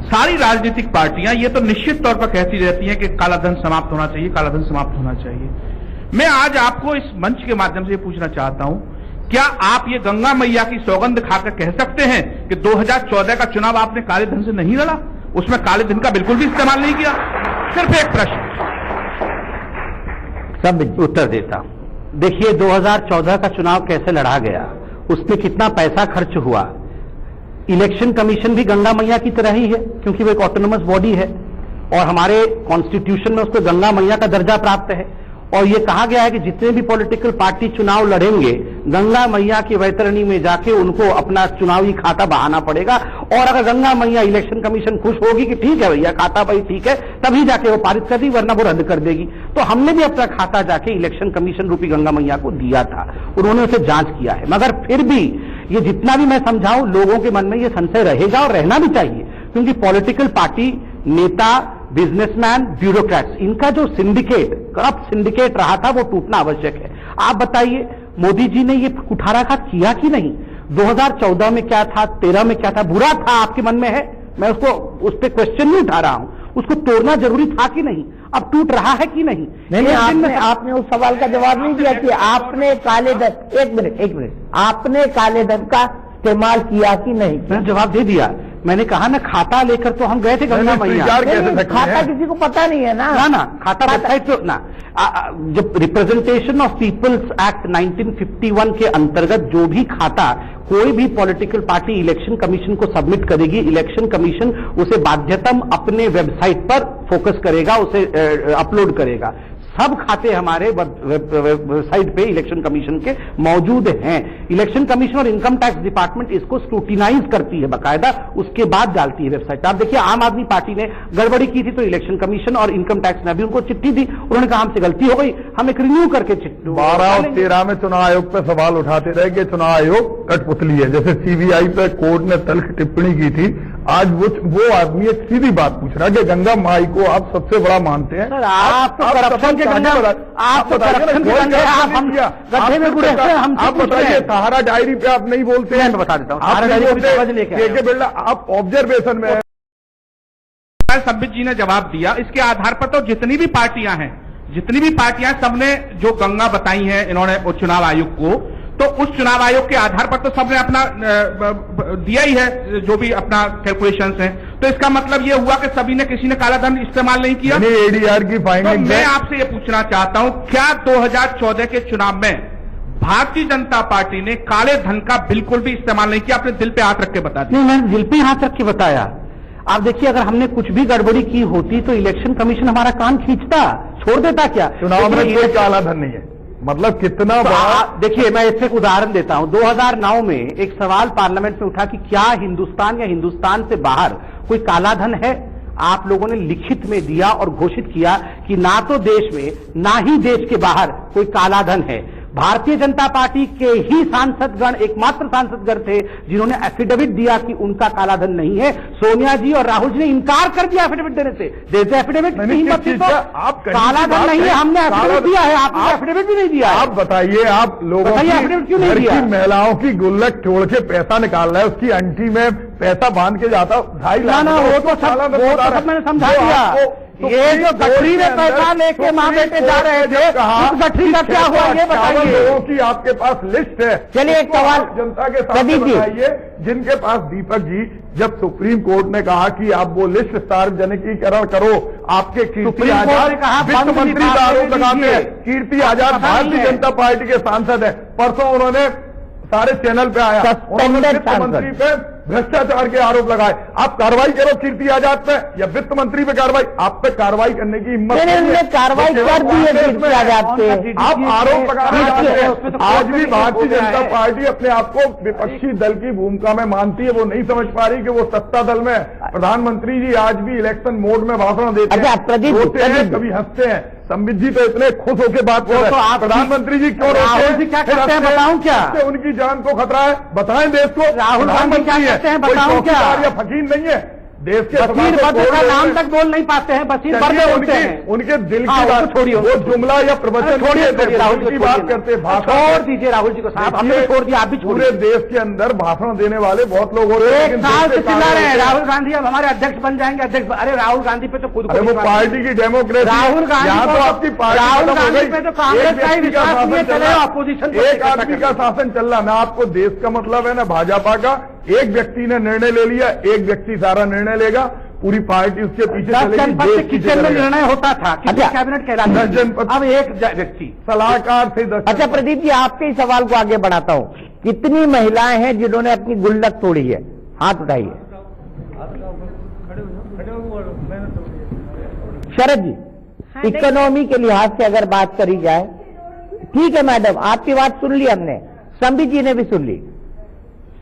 सारी राजनीतिक पार्टियां ये तो निश्चित तौर पर कहती रहती हैं कि कालाधन समाप्त होना चाहिए, कालाधन समाप्त होना चाहिए। मैं आज आपको इस मंच के माध्यम से पूछना चाहता हूं, क्या आप ये गंगा मैया की सौगंध खाकर कह सकते हैं कि 2014 का चुनाव आपने काले धन से नहीं लड़ा, उसमें काले धन का बिल्कुल भी इस्तेमाल नहीं किया? सिर्फ एक प्रश्न, सब उत्तर देता हूं। देखिए, 2014 का चुनाव कैसे लड़ा गया, उसमें कितना पैसा खर्च हुआ। इलेक्शन कमीशन भी गंगा मैया की तरह ही है, क्योंकि वो एक ऑटोनोमस बॉडी है और हमारे कॉन्स्टिट्यूशन में उसको गंगा मैया का दर्जा प्राप्त है। और ये कहा गया है कि जितने भी पॉलिटिकल पार्टी चुनाव लड़ेंगे, गंगा मैया की वैतरणी में जाके उनको अपना चुनावी खाता बहाना पड़ेगा। और अगर गंगा मैया, इलेक्शन कमीशन खुश होगी कि ठीक है भैया खाता भाई ठीक है, तभी जाके वो पारित कर दी, वरना वो रद्द कर देगी। तो हमने भी अपना खाता जाके इलेक्शन कमीशन रूपी गंगा मैया को दिया था, उन्होंने उसे जांच किया है। मगर फिर भी ये जितना भी मैं समझाऊं, लोगों के मन में ये संशय रहेगा और रहना भी चाहिए, क्योंकि पॉलिटिकल पार्टी, नेता, बिजनेसमैन, ब्यूरोक्रेट्स, इनका जो सिंडिकेट, करप्ट सिंडिकेट रहा था, वो टूटना आवश्यक है। आप बताइए, मोदी जी ने ये कुठाराघात किया कि नहीं? 2014 में क्या था, 13 में क्या था? बुरा था, आपके मन में है, मैं उसको उस पर क्वेश्चन नहीं उठा रहा हूं। उसको तोड़ना जरूरी था कि नहीं? अब टूट रहा है कि नहीं? नहीं, आपने उस सवाल का जवाब नहीं दिया कि आपने काले धन, एक मिनट, आपने काले धन का इस्तेमाल किया कि नहीं? मैंने जवाब दे दिया। मैंने कहा ना, खाता लेकर तो हम गए थे गंगा मैया। खाता किसी को पता नहीं है ना खाता वेबसाइट पे ना। जब रिप्रेजेंटेशन ऑफ पीपल्स एक्ट 1951 के अंतर्गत जो भी खाता कोई भी पॉलिटिकल पार्टी इलेक्शन कमीशन को सबमिट करेगी, इलेक्शन कमीशन उसे बाध्यतम अपने वेबसाइट पर फोकस करेगा, उसे अपलोड करेगा। सब खाते हमारे वेबसाइट पे इलेक्शन कमीशन के मौजूद हैं। इलेक्शन कमीशन और इनकम टैक्स डिपार्टमेंट इसको स्क्रूटिनाइज करती है बकायदा, उसके बाद डालती है वेबसाइट। आप देखिए, आम आदमी पार्टी ने गड़बड़ी की थी तो इलेक्शन कमीशन और इनकम टैक्स ने भी उनको चिट्ठी दी, उन्होंने कहा हमसे गलती हो गई, हम एक रिन्यू करके 12 और 13 में चुनाव आयोग पे सवाल उठाते रहे कि चुनाव आयोग कठपुतली है। जैसे सीबीआई पे कोर्ट ने तल्ख टिप्पणी की थी, आज वो आदमी एक सीधी बात पूछ रहा है कि गंगा माई को आप सबसे बड़ा मानते हैं। सर, आप तो करप्शन के गंगा, आप तो करप्शन के गंगा, आप हम गड्ढे में गुड़े हैं, हम आप बताइए सहारा डायरी पे आप नहीं बोलते हैं? बता देता हूँ, आप नहीं बोलते बिरला, आप ऑब्जर्वेशन में। संबित जी ने जवाब दिया, इसके आधार पर तो जितनी भी पार्टियां सबने जो गंगा बताई हैं इन्होंने चुनाव आयोग को, तो उस चुनाव आयोग के आधार पर तो सबने अपना दिया ही है, जो भी अपना कैलकुलेशंस हैं। तो इसका मतलब ये हुआ कि सभी ने, किसी ने काला धन इस्तेमाल नहीं किया। एडीआर की फाइंडिंग। तो मैं आपसे ये पूछना चाहता हूं, क्या 2014 के चुनाव में भारतीय जनता पार्टी ने काले धन का बिल्कुल भी इस्तेमाल नहीं किया? अपने दिल पे हाथ रख के बता दिया। नहीं, मैंने दिल पे हाथ रख के बताया। आप देखिए, अगर हमने कुछ भी गड़बड़ी की होती तो इलेक्शन कमीशन हमारा कान खींचता, छोड़ देता क्या? चुनाव में कोई काला धन नहीं है, मतलब कितना बड़ा। देखिए, मैं इससे एक उदाहरण देता हूं। 2009 में एक सवाल पार्लियामेंट में उठा कि क्या हिंदुस्तान या हिंदुस्तान से बाहर कोई काला धन है? आप लोगों ने लिखित में दिया और घोषित किया कि ना तो देश में ना ही देश के बाहर कोई काला धन है। भारतीय जनता पार्टी के ही सांसदगण एकमात्र सांसदगण थे जिन्होंने एफिडेविट दिया कि उनका काला धन नहीं है। सोनिया जी और राहुल जी ने इनकार कर दिया एफिडेविट देने से। देते एफिडेविट हिम्मत थी तो काला धन नहीं है, हमने एफिडेविट दिया है, आपने एफिडेविट भी नहीं दिया। आप बताइए, आप लोगों एफिडेविट क्यों नहीं दिया? महिलाओं की गुल्लक तोड़ के पैसा निकाल रहा है, उसकी अंटी में पैसा बांध के जाता 2.5 लाख। वो तो सब मैंने समझा दिया। तो ये जो गठरी में पैसा लेके माँ बेटे जा रहे थे, उस गठरी का क्या हुआ ये बताइए। लोगों की आपके पास लिस्ट है। चलिए एक सवाल जनता के सामने बताइए, जिनके पास दीपक जी, जब सुप्रीम कोर्ट ने कहा कि आप वो लिस्ट सार्वजनिकीकरण करो, आपके कीर्ति आजाद वित्त मंत्री का आरोप लगाते हैं। कीर्ति आजाद भारतीय जनता पार्टी के सांसद है। परसों उन्होंने सारे चैनल पे आया, उन्होंने वित्त मंत्री पे भ्रष्टाचार के आरोप लगाए। आप कार्रवाई करो कीर्ति आजाद पे या वित्त मंत्री पे कार्रवाई, आप पे कार्रवाई करने की हिम्मत नहीं है। कार्रवाई कर दी है कीर्ति आजाद पे, आप आरोप लगाना चाहते हैं। आज भी भारतीय जनता पार्टी अपने आप को विपक्षी दल की भूमिका में मानती है, वो नहीं समझ पा रही कि वो सत्ता दल में। प्रधानमंत्री जी आज भी इलेक्शन मोड में भाषण देते हैं, रोते हैं, कभी हंसते हैं। संबित जी तो इतने खुश होकर बात कर रहे हैं, प्रधानमंत्री जी क्यों राहुल जी क्या करते हैं बताऊं क्या? उनकी जान को खतरा है, बताएं देश को। राहुल गांधी क्या करते हैं बताऊं क्या? या फकीर नहीं है देश के बशीर बद का नाम तक बोल नहीं पाते हैं, बशीर बद बोलते हैं। उनके दिल की बात छोड़िए, वो जुमला या प्रवचन छोड़िए, राहुल की बात करते हैं, छोड़ दीजिए राहुल जी को साहब, हमने छोड़ दिया, आप भी पूरे देश के अंदर भाषण देने वाले बहुत लोग हो रहे हैं। एक साल से चिल्ला रहे हैं राहुल गांधी अब हमारे अध्यक्ष बन जाएंगे, अध्यक्ष। अरे राहुल गांधी पे तो खुद वो पार्टी की डेमोक्रेसी, राहुल गांधी यहाँ तो आपकी राहुल गांधी पे तो कांग्रेस का ही विश्वास नहीं चले, अपोजिशन एक आदमी का शासन चल रहा। ना आपको देश का मतलब है ना भाजपा का। एक व्यक्ति ने निर्णय ले लिया, एक व्यक्ति सारा निर्णय लेगा, पूरी पार्टी उसके पीछे चलेगी। किचन में निर्णय होता था, कैबिनेट कहलाता। 10 जनपद, अब एक व्यक्ति सलाहकार थे 10। अच्छा प्रदीप जी, आपके ही सवाल को आगे बढ़ाता हूं। कितनी महिलाएं हैं जिन्होंने अपनी गुल्लक तोड़ी है? हाथ उठाइए। शरद जी, इकोनॉमी के लिहाज से अगर बात करी जाए, ठीक है मैडम, आपकी बात सुन ली हमने, संबित जी ने भी सुन ली।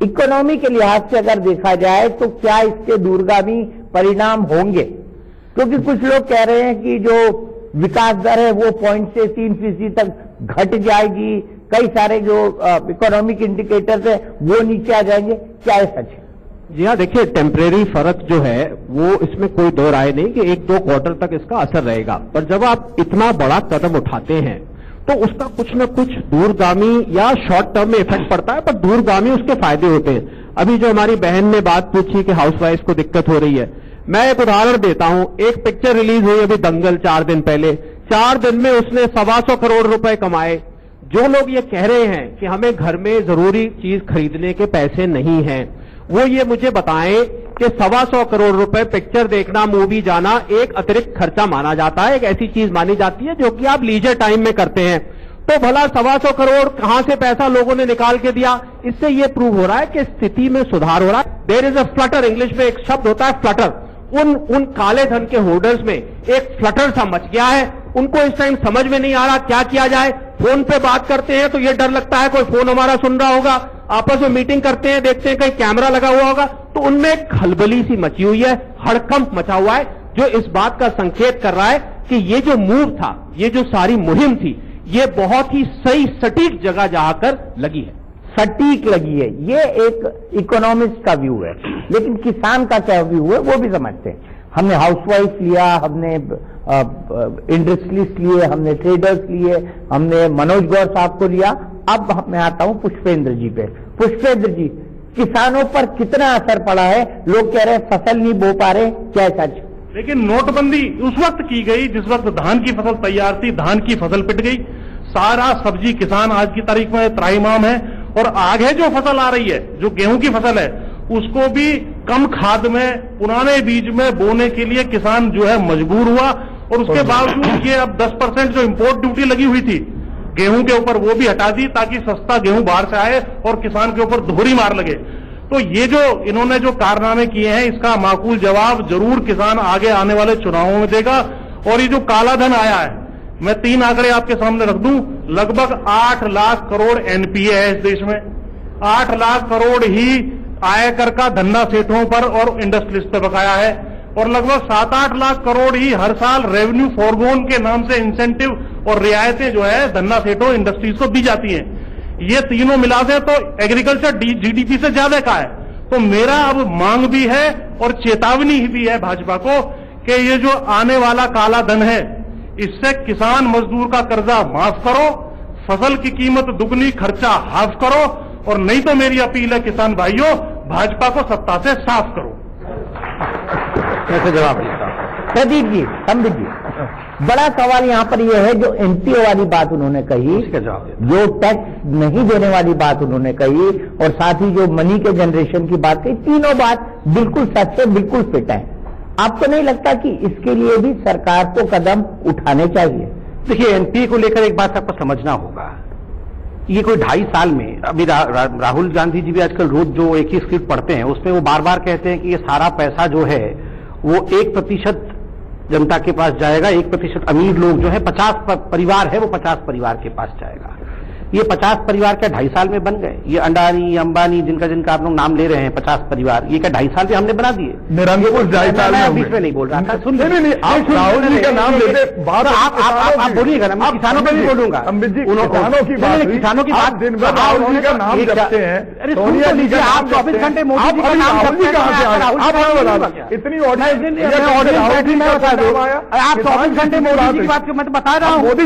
इकोनॉमी के लिहाज से अगर देखा जाए तो क्या इसके दूरगामी परिणाम होंगे? क्योंकि कुछ लोग कह रहे हैं कि जो विकास दर है वो 0.3% तक घट जाएगी, कई सारे जो इकोनॉमिक इंडिकेटर्स है वो नीचे आ जाएंगे। क्या ये सच है? जी हाँ, देखिए टेम्परेरी फर्क जो है वो इसमें कोई दो राय नहीं कि 1-2 क्वार्टर तक इसका असर रहेगा, पर जब आप इतना बड़ा कदम उठाते हैं तो उसका कुछ न कुछ दूरगामी या शॉर्ट टर्म में इफेक्ट पड़ता है, पर दूरगामी उसके फायदे होते हैं। अभी जो हमारी बहन ने बात पूछी कि हाउसवाइफ को दिक्कत हो रही है, मैं एक उदाहरण देता हूं। एक पिक्चर रिलीज हुई अभी दंगल 4 दिन पहले, 4 दिन में उसने 125 करोड़ रुपए कमाए। जो लोग ये कह रहे हैं कि हमें घर में जरूरी चीज खरीदने के पैसे नहीं हैं, वो ये मुझे बताएं कि 125 करोड़ रुपए पिक्चर देखना, मूवी जाना एक अतिरिक्त खर्चा माना जाता है, एक ऐसी चीज मानी जाती है जो कि आप लीजर टाइम में करते हैं। तो भला 125 करोड़ कहां से पैसा लोगों ने निकाल के दिया? इससे यह प्रूव हो रहा है कि स्थिति में सुधार हो रहा है। There is a flutter, English में एक शब्द होता है फ्लटर। उन काले धन के होल्डर्स में एक फ्लटर सा मच गया है। उनको इस टाइम समझ में नहीं आ रहा क्या किया जाए। फोन पे बात करते हैं तो यह डर लगता है कोई फोन हमारा सुन रहा होगा, आपस में मीटिंग करते हैं देखते हैं कहीं कैमरा लगा हुआ होगा, तो उनमें एक खलबली सी मची हुई है, हड़कंप मचा हुआ है, जो इस बात का संकेत कर रहा है कि ये जो मूव था, ये जो सारी मुहिम थी, ये बहुत ही सही सटीक जगह जाकर लगी है। सटीक लगी है, ये एक इकोनॉमिस्ट का व्यू है, लेकिन किसान का क्या व्यू है वो भी समझते हैं। हमने हाउसवाइफ लिया, हमने इंडस्ट्रियलिस्ट लिए, हमने ट्रेडर्स लिए, हमने मनोज गौर साहब को लिया। अब मैं आता हूं पुष्पेंद्र जी पे। पुष्पेंद्र जी, किसानों पर कितना असर पड़ा है? लोग कह रहे हैं फसल नहीं बो पा रहे, क्या सच? लेकिन नोटबंदी उस वक्त की गई जिस वक्त धान की फसल तैयार थी, धान की फसल पिट गई, सारा सब्जी किसान आज की तारीख में त्राहिमाम है, और आगे जो फसल आ रही है, जो गेहूं की फसल है, उसको भी कम खाद में, पुराने बीज में बोने के लिए किसान जो है मजबूर हुआ, और उसके बावजूद ये अब 10% जो इंपोर्ट ड्यूटी लगी हुई थी गेहूं के ऊपर वो भी हटा दी, ताकि सस्ता गेहूं बाहर से आए और किसान के ऊपर दोहरी मार लगे। तो ये जो इन्होंने जो कारनामे किए हैं, इसका माकूल जवाब जरूर किसान आगे आने वाले चुनावों में देगा। और ये जो काला धन आया है, मैं 3 आंकड़े आपके सामने रख दूं, लगभग 8 लाख करोड़ एनपीए है इस देश में, 8 लाख करोड़ ही आयकर का धंधा सेठों पर और इंडस्ट्रियलिस्ट पर बकाया है, और लगभग 7-8 लाख करोड़ ही हर साल रेवेन्यू फॉरगोन के नाम से इंसेंटिव और रियायतें जो है धंधा सेठों इंडस्ट्रीज को दी जाती हैं। ये तीनों मिला दे तो एग्रीकल्चर जीडीपी से ज्यादा का है। तो मेरा अब मांग भी है और चेतावनी भी है भाजपा को कि ये जो आने वाला काला धन है, इससे किसान मजदूर का कर्जा माफ करो, फसल की कीमत दुगनी, खर्चा हाफ करो, और नहीं तो मेरी अपील है किसान भाइयों, भाजपा को सत्ता से साफ करो। कैसे जवाब देता? प्रदीप जी, संबित जी, बड़ा सवाल यहां पर यह है, जो एनपीओ वाली बात उन्होंने कही, जो टैक्स नहीं देने वाली बात उन्होंने कही, और साथ ही जो मनी के जनरेशन की बात कही, तीनों बात बिल्कुल सच है, बिल्कुल फिट है। आपको नहीं लगता कि इसके लिए भी सरकार को कदम उठाने चाहिए? देखिए, एनपीए को लेकर एक बात आपको समझना होगा, ये कोई 2.5 साल में, अभी राहुल गांधी जी भी आजकल रोज जो एक ही स्क्रिप्ट पढ़ते हैं, उसमें वो बार बार कहते हैं कि ये सारा पैसा जो है वो 1% जनता के पास जाएगा, 1% अमीर लोग जो है, 50 परिवार है, वो 50 परिवार के पास जाएगा। ये 50 परिवार क्या 2.5 साल में बन गए? ये अडानी, अंबानी, जिनका आप लोग नाम ले रहे हैं, 50 परिवार, ये क्या 2.5 साल में हमने बना दिए? निरंकुश 2.5 साल में बीच में नहीं बोल रहा था, सुन नहीं, आप राहुल जी का नाम लेते, बात आप बोलिएगा ना, मैं किसानों पर भी बोलूंगा। किसानों की बात, किसानों की बात, दिन भर राहुल जी का नाम जपते हैं, सोनिया जी का आप 24 घंटे मोदी जी का नाम राहुल जी कहां से आए? आप बता दो, इतनी ऑडियंस मैं बता दो, आप 24 घंटे मोदी जी की बात मैं तो बता रहा हूँ, मोदी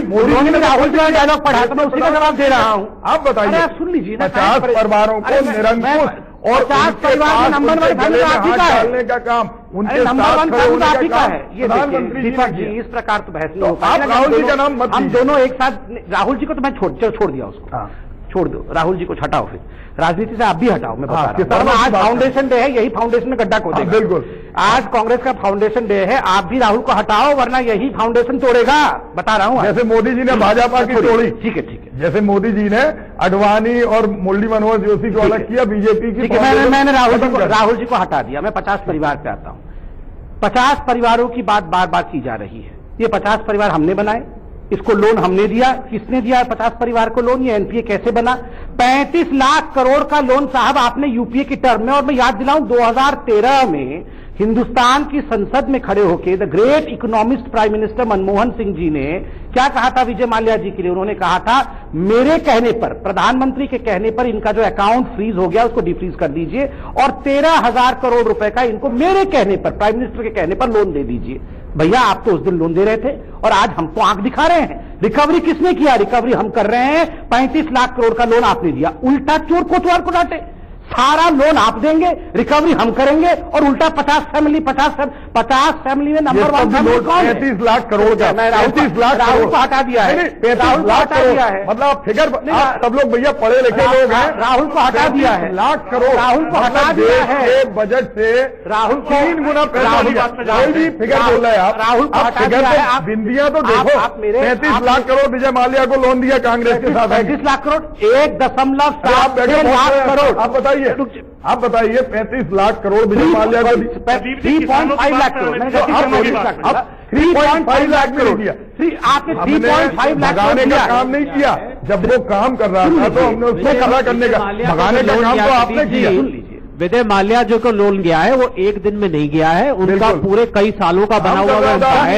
ने राहुल जी का डायलॉग पढ़ा, तो मैं उसी का जवाब दे रहा हूँ। आप बताइए, सुन लीजिए, 50 परिवारों को निरंकुश और 50 परिवार में नंबर 1 फैमिली आप ही का है, डालने का काम, उनके नंबर 1 फैमिली आप ही का है। ये प्रधानमंत्री दीपक जी, इस प्रकार तो बहस नहीं होता। आप राहुल जी का नाम मत, हम दोनों एक साथ, राहुल जी को तो मैं छोड़ दिया उसको, छोड़ दो, राहुल जी को हटाओ, फिर राजनीति से आप भी हटाओ, मैं बता रहा हूं। आज फाउंडेशन डे है, यही फाउंडेशन में गड्ढा खोदेगा। बिल्कुल, आज कांग्रेस का फाउंडेशन डे है, आप भी राहुल को हटाओ, वरना यही फाउंडेशन तोड़ेगा, बता रहा हूं। जैसे मोदी जी ने भाजपा की तोड़ी, ठीक है, जैसे मोदी जी ने अडवाणी और मुरली मनोहर जोशी को अलग किया, बीजेपी की, मैंने राहुल जी को हटा दिया। मैं 50 परिवार पे आता हूं। 50 परिवारों की बात बार बार की जा रही है। ये 50 परिवार हमने बनाए, इसको लोन हमने दिया। किसने दिया 50 परिवार को लोन? ये एनपीए कैसे बना? 35 लाख करोड़ का लोन साहब आपने यूपीए की टर्म में, और मैं याद दिलाऊं 2013 में हिंदुस्तान की संसद में खड़े होकर the great economist prime minister Manmohan Singh ji ने क्या कहा था विजय माल्या जी के लिए? उन्होंने कहा था, मेरे कहने पर, प्रधानमंत्री के कहने पर इनका जो अकाउंट फ्रीज हो गया उसको डिफ्रीज कर दीजिए, और 13,000 करोड़ रुपए का इनको मेरे कहने पर, प्राइम मिनिस्टर के कहने पर लोन दे दीजिए। भैया आप तो उस दिन लोन दे रहे थे और आज हमको आंख दिखा रहे हैं। रिकवरी किसने किया? रिकवरी हम कर रहे हैं। 35 लाख करोड़ का लोन आपने दिया, उल्टा चोर कोतवाल को डांटे। सारा लोन आप देंगे, रिकवरी हम करेंगे, और उल्टा 50 फैमिली में नंबर 1 फैमिली कौन है? 35 लाख करोड़ का, 35 लाख राहुल को हटा दिया है, राहुल को हटा दिया है। मतलब फिगर, सब लोग भैया पढ़े लिखे लोग हैं, राहुल को हटा दिया है। लाख करोड़ राहुल को हटा दिया है। बजट से राहुल 3 गुना कोई भी फिगर बोल रहे हैं आप? राहुल को हटा दिया है। बिंदिया तो देखो, 35 लाख करोड़ विजय माल्या को लोन दिया कांग्रेस के साथ। 35 लाख करोड़, 1.7 लाख करोड़। आप बताइए, आप बताइए, 35 लाख करोड़ विजय माल्या को 3.5 लाख करोड़, 3.5 लाख करोड़ दिया। आपने 3.5 लाख भगाने का काम नहीं किया। जब वो काम कर रहा था तो हमने उसको खड़ा करने का, भगाने का काम तो आपने किया। विजय माल्या जो को लोन गया है वो एक दिन में नहीं गया है, उनका पूरे कई सालों का बना हुआ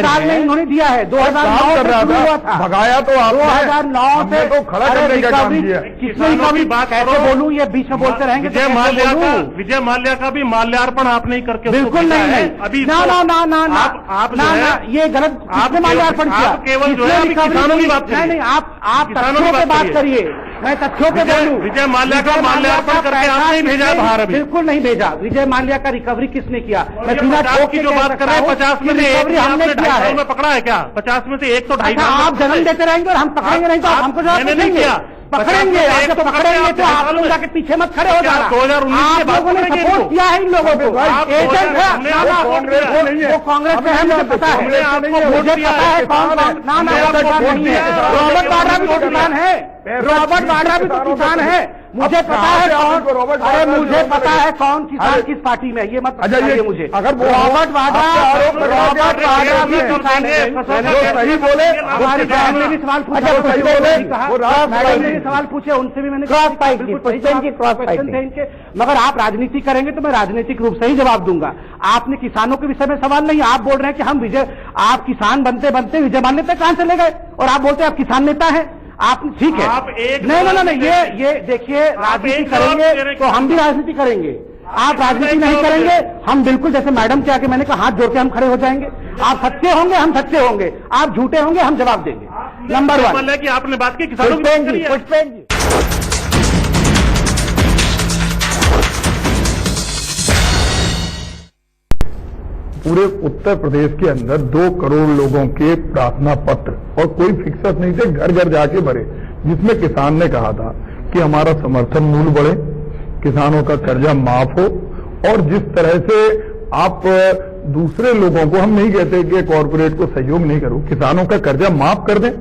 साल में इन्होंने दिया है। 2009 से शुरू हुआ था, भगाया तो आपने, 2009 से तो खड़ा करने का काम किया। किसने रिकवरी कैसे बोलूं, ये बीच में बोलते रहेंगे। विजय माल्या का भी माल्यार्पण आपने ही करके बिल्कुल नहीं, अभी ना ना ना ना ना आप ना ये गलत, आपने माल्यार्पण किया केवल जो है किसानों की बात नहीं, आप तथ्यों पे बात करिए, मैं तथ्यों पे बोलूं। विजय माल्या का माल्यार्पण करके आपने भेजा बाहर, अभी बिल्कुल नहीं भेजा। विजय माल्या का रिकवरी किसने किया? मैं सीधा 50 की जो बात कर रहे हैं, 50 में से रिकवरी हमने किया है। में पकड़ा है क्या? 50 में से 1 तो 2.5 आप जन्म देते रहेंगे और हम पकड़ेंगे नहीं तो हमको जवाब नहीं किया, पकड़ेंगे। जब पकड़ेंगे तो आप लोग जाके पीछे मत खड़े हो जाना। 2019 आप लोगों ने सपोर्ट किया है इन लोगों को, एजेंट है वो कांग्रेस में है, मुझे पता है, मुझे पता है कौन ना ना रॉबर्ट वाड्रा भी तो किसान है, रॉबर्ट वाड्रा भी तो किसान है, मुझे पता है कौन, अरे मुझे पता है कौन किसान किस पार्टी में, ये मत बताइए मुझे। अगर रॉबर्ट वाड्रा भी किसान है, सही बोले, हमारी बहन ने भी सवाल पूछा, सही बोले, मैडम ने भी सवाल पूछे, उनसे भी मैंने क्रॉस फाइट की, क्वेश्चन थे इनके। मगर आप राजनीति करेंगे तो मैं राजनीतिक रूप से ही जवाब दूंगा। आपने किसानों के विषय में सवाल नहीं, आप बोल रहे हैं कि हम आप किसान बनते बनते विजय माल्या तक कहां चले गए, और आप बोलते हैं आप किसान नेता हैं। आप ठीक है, आप एक नहीं, ये देखिए, राजनीति करेंगे तो हम भी राजनीति करेंगे, आप राजनीति नहीं करेंगे, हम बिल्कुल जैसे मैडम के आगे मैंने कहा हाथ जोड़ के हम खड़े हो जाएंगे। आप सच्चे होंगे, हम सच्चे होंगे, आप झूठे होंगे, हम जवाब देंगे। नंबर 1 कि आपने बात की किसानों की, पुष्पेंद्र जी पूरे उत्तर प्रदेश के अंदर 2 करोड़ लोगों के प्रार्थना पत्र और कोई फिक्सर नहीं थे, घर घर जाके भरे, जिसमें किसान ने कहा था कि हमारा समर्थन मूल्य बढ़े, किसानों का कर्जा माफ हो, और जिस तरह से आप दूसरे लोगों को, हम नहीं कहते कि कॉर्पोरेट को सहयोग नहीं करो, किसानों का कर्जा माफ कर दें,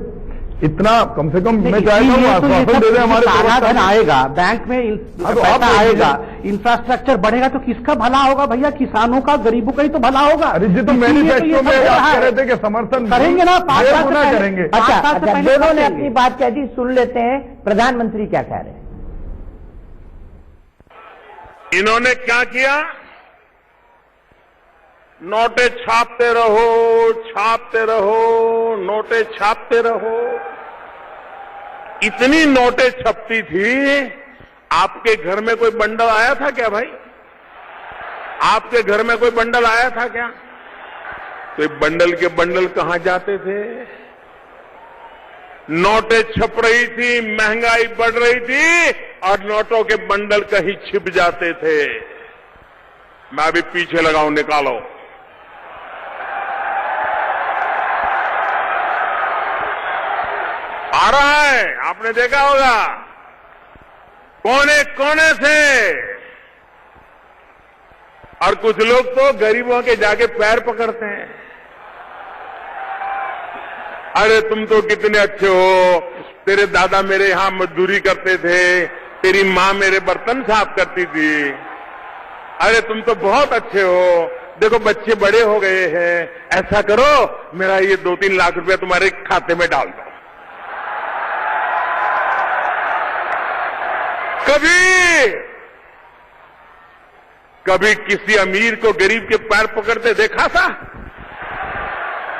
इतना कम से कम मैं चाहता हूँ आश्वासन दे दें। हमारे धन आएगा, बैंक में पैसा आएगा, इंफ्रास्ट्रक्चर बढ़ेगा, तो किसका भला होगा भैया? किसानों का, गरीबों का ही तो भला होगा। अरे जी, तो मैनिफेस्टो में आप कह रहे थे कि समर्थन करेंगे ना, 5 साल गुना करेंगे। अच्छा, दोनों ने अपनी बात कह दी, सुन लेते हैं प्रधानमंत्री क्या कह रहे हैं। इन्होंने क्या किया? नोटें छापते रहो, छापते रहो, नोटें छापते रहो। इतनी नोटें छपती थी, आपके घर में कोई बंडल आया था क्या भाई? आपके घर में कोई बंडल आया था क्या? तो बंडल के बंडल कहां जाते थे? नोटें छप रही थी, महंगाई बढ़ रही थी, और नोटों के बंडल कहीं छिप जाते थे। मैं अभी पीछे लगाऊं, निकालो। आ रहा है, आपने देखा होगा, कोने कोने से। और कुछ लोग तो गरीबों के जाके पैर पकड़ते हैं। अरे तुम तो कितने अच्छे हो, तेरे दादा मेरे यहां मजदूरी करते थे, तेरी मां मेरे बर्तन साफ करती थी, अरे तुम तो बहुत अच्छे हो, देखो बच्चे बड़े हो गए हैं, ऐसा करो मेरा ये 2-3 लाख रुपया तुम्हारे खाते में डाल दो। कभी किसी अमीर को गरीब के पैर पकड़ते देखा था?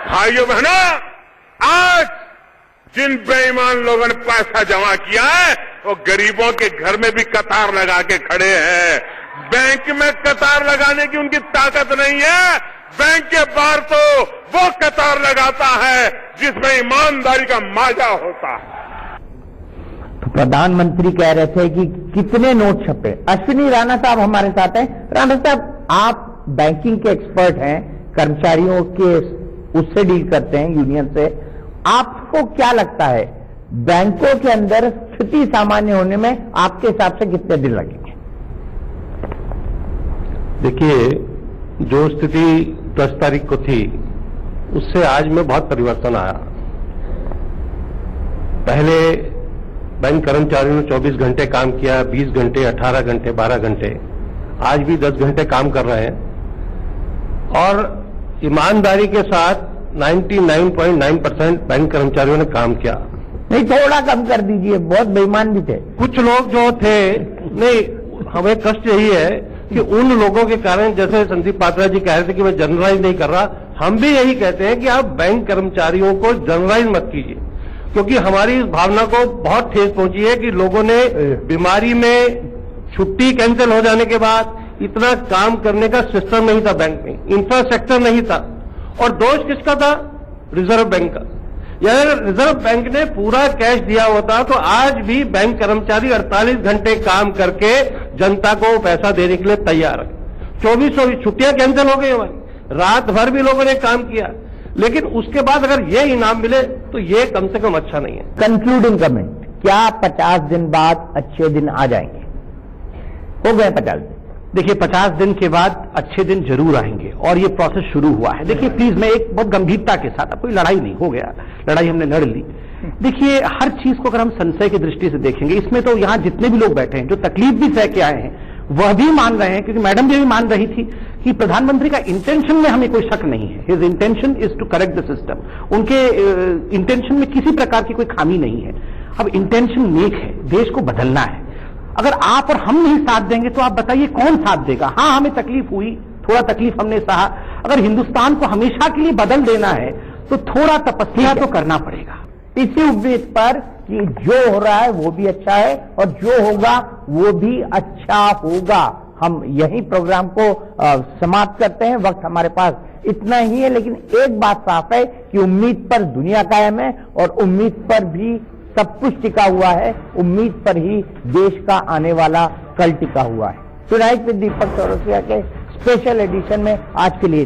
भाइयों बहनों, आज जिन बेईमान लोगों ने पैसा जमा किया है, वो गरीबों के घर में भी कतार लगा के खड़े हैं। बैंक में कतार लगाने की उनकी ताकत नहीं है, बैंक के बाहर तो वो कतार लगाता है जिसमें ईमानदारी का माजा होता है। तो प्रधानमंत्री कह रहे थे कि कितने नोट छपे। अश्विनी राणा साहब हमारे साथ हैं। राणा साहब, आप बैंकिंग के एक्सपर्ट हैं, कर्मचारियों के उससे डील करते हैं, यूनियन से, आपको क्या लगता है बैंकों के अंदर स्थिति सामान्य होने में आपके हिसाब से कितने दिन लगेंगे? देखिए, जो स्थिति 10 तारीख को थी, उससे आज में बहुत परिवर्तन आया। पहले बैंक कर्मचारियों ने 24 घंटे काम किया, 20 घंटे, 18 घंटे, 12 घंटे, आज भी 10 घंटे काम कर रहे हैं। और ईमानदारी के साथ 99.9% बैंक कर्मचारियों ने काम किया। नहीं, थोड़ा कम कर दीजिए, बहुत बेईमान भी थे कुछ लोग जो थे। नहीं, हमें कष्ट यही है, कि उन लोगों के कारण, जैसे संदीप पात्रा जी कह रहे थे कि मैं जनरलाइज नहीं कर रहा, हम भी यही कहते हैं कि आप बैंक कर्मचारियों को जनरलाइज मत कीजिए, क्योंकि हमारी इस भावना को बहुत ठेस पहुंची है कि लोगों ने बीमारी में छुट्टी कैंसिल हो जाने के बाद इतना काम करने का सिस्टम नहीं था बैंक में, इंफ्रास्ट्रक्चर नहीं था, और दोष किसका था? रिजर्व बैंक का। यानी अगर रिजर्व बैंक ने पूरा कैश दिया होता तो आज भी बैंक कर्मचारी 48 घंटे काम करके जनता को पैसा देने के लिए तैयार है। 24 छुट्टियां कैंसिल हो गई हमारी, रात भर भी लोगों ने काम किया, लेकिन उसके बाद अगर ये इनाम मिले तो ये कम से कम अच्छा नहीं है। कंक्लूडिंग कमेंट, क्या 50 दिन बाद अच्छे दिन आ जाएंगे? हो गए 50 दिन। देखिए 50 दिन के बाद अच्छे दिन जरूर आएंगे और ये प्रोसेस शुरू हुआ है। देखिए प्लीज, मैं एक बहुत गंभीरता के साथ, अब कोई लड़ाई नहीं हो गया, लड़ाई हमने लड़ ली। देखिए हर चीज को अगर हम संशय की दृष्टि से देखेंगे, इसमें तो यहां जितने भी लोग बैठे हैं जो तकलीफ भी सह के आए हैं वह भी मान रहे हैं, क्योंकि मैडम जी भी मान रही थी कि प्रधानमंत्री का इंटेंशन में हमें कोई शक नहीं है। His intention is to correct the system. उनके इंटेंशन में किसी प्रकार की कोई खामी नहीं है। अब इंटेंशन नेक है, देश को बदलना है। अगर आप और हम नहीं साथ देंगे तो आप बताइए कौन साथ देगा? हाँ, हमें तकलीफ हुई, थोड़ा तकलीफ हमने सहा। अगर हिंदुस्तान को हमेशा के लिए बदल देना है तो थोड़ा तपस्या तो करना पड़ेगा। इसी उम्मीद पर कि जो हो रहा है वो भी अच्छा है और जो होगा वो भी अच्छा होगा, हम यही प्रोग्राम को समाप्त करते हैं। वक्त हमारे पास इतना ही है, लेकिन एक बात साफ है कि उम्मीद पर दुनिया कायम है और उम्मीद पर भी सब कुछ टिका हुआ है। उम्मीद पर ही देश का आने वाला कल टिका हुआ है। टुनाइट विद दीपक चौरसिया के स्पेशल एडिशन में आज के लिए